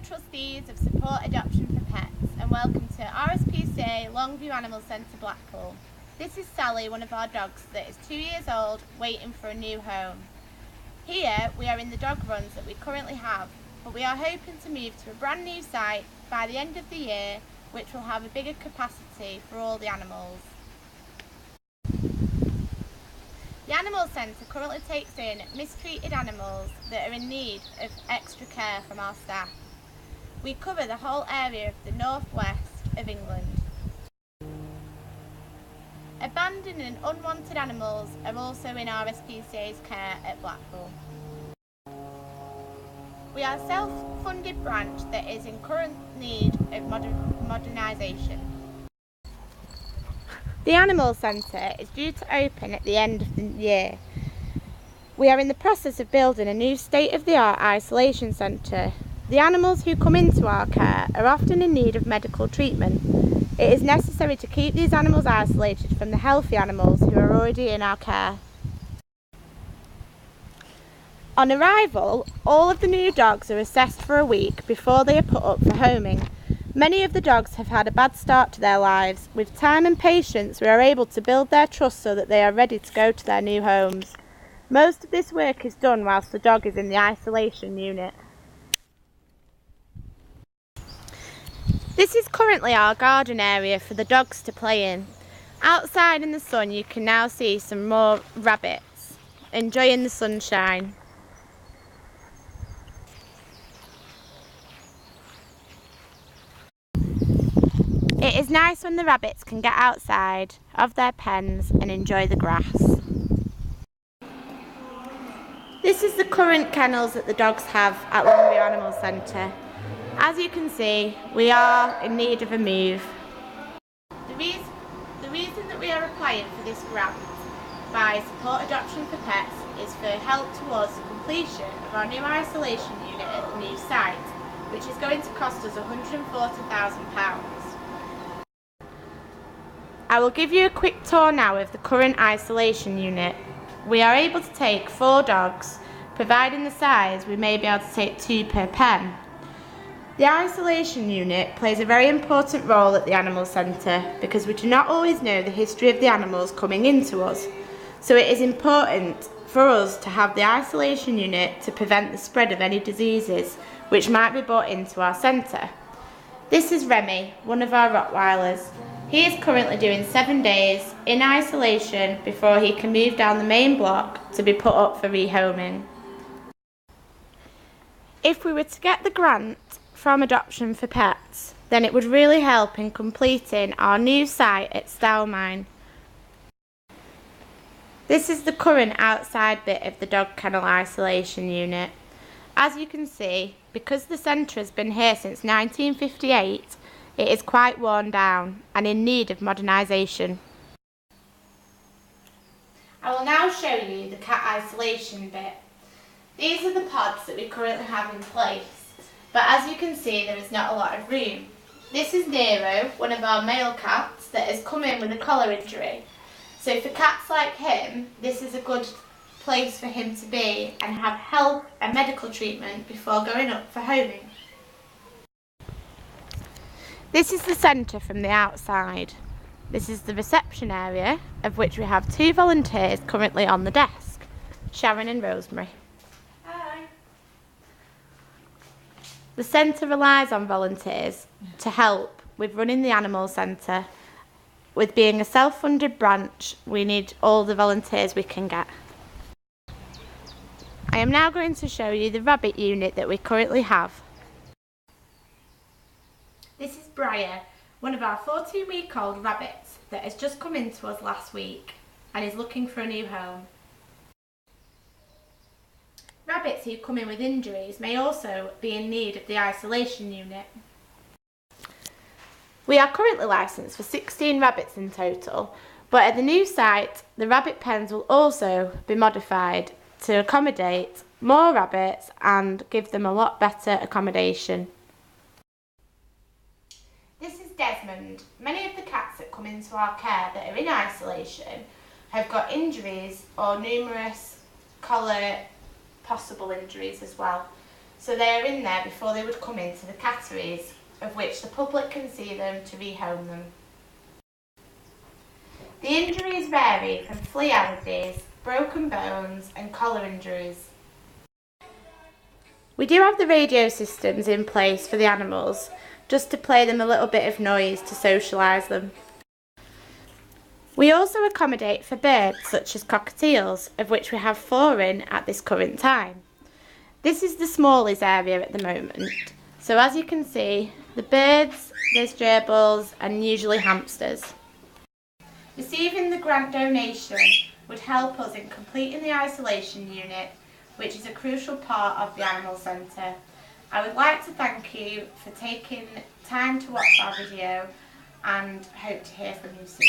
Trustees of Support Adoption for Pets and welcome to RSPCA Longview Animal Centre Blackpool. This is Sally, one of our dogs that is 2 years old, waiting for a new home. Here we are in the dog runs that we currently have, but we are hoping to move to a brand new site by the end of the year, which will have a bigger capacity for all the animals. The Animal Centre currently takes in mistreated animals that are in need of extra care from our staff. We cover the whole area of the northwest of England. Abandoned and unwanted animals are also in RSPCA's care at Blackpool. We are a self-funded branch that is in current need of modernisation. The Animal Centre is due to open at the end of the year. We are in the process of building a new state-of-the-art isolation centre. The animals who come into our care are often in need of medical treatment. It is necessary to keep these animals isolated from the healthy animals who are already in our care. On arrival, all of the new dogs are assessed for a week before they are put up for homing. Many of the dogs have had a bad start to their lives. With time and patience, we are able to build their trust so that they are ready to go to their new homes. Most of this work is done whilst the dog is in the isolation unit. This is currently our garden area for the dogs to play in. Outside in the sun you can now see some more rabbits enjoying the sunshine. It is nice when the rabbits can get outside of their pens and enjoy the grass. This is the current kennels that the dogs have at Longview Animal Centre. As you can see, we are in need of a move. The reason that we are applying for this grant by Support Adoption for Pets is for help towards the completion of our new isolation unit at the new site, which is going to cost us £140,000. I will give you a quick tour now of the current isolation unit. We are able to take 4 dogs, providing the size we may be able to take 2 per pen. The isolation unit plays a very important role at the Animal Centre because we do not always know the history of the animals coming into us. So it is important for us to have the isolation unit to prevent the spread of any diseases which might be brought into our centre. This is Remy, one of our Rottweilers. He is currently doing 7 days in isolation before he can move down the main block to be put up for rehoming. If we were to get the grant from Adoption for Pets, then it would really help in completing our new site at Stowmine. This is the current outside bit of the dog kennel isolation unit. As you can see, because the centre has been here since 1958, it is quite worn down and in need of modernisation. I will now show you the cat isolation bit. These are the pods that we currently have in place, but as you can see there is not a lot of room. This is Nero, one of our male cats that has come in with a collar injury. So for cats like him, this is a good place for him to be and have health and medical treatment before going up for homing. This is the centre from the outside. This is the reception area, of which we have 2 volunteers currently on the desk, Sharon and Rosemary. Hi. The centre relies on volunteers to help with running the Animal Centre. With being a self-funded branch, we need all the volunteers we can get. I am now going to show you the rabbit unit that we currently have. This is Briar, one of our 14-week-old rabbits that has just come into us last week and is looking for a new home. Rabbits who come in with injuries may also be in need of the isolation unit. We are currently licensed for 16 rabbits in total, but at the new site, the rabbit pens will also be modified to accommodate more rabbits and give them a lot better accommodation. This is Desmond. Many of the cats that come into our care that are in isolation have got injuries or numerous collar possible injuries as well. so they are in there before they would come into the catteries, of which the public can see them to rehome them. The injuries vary from flea allergies, broken bones and collar injuries. We do have the radio systems in place for the animals, just to play them a little bit of noise to socialise them. We also accommodate for birds such as cockatiels, of which we have 4 in at this current time. This is the smallest area at the moment, so as you can see, the birds, there's gerbils and usually hamsters. Receiving the grant donation would help us in completing the isolation unit, which is a crucial part of the Animal Centre. I would like to thank you for taking time to watch our video and hope to hear from you soon.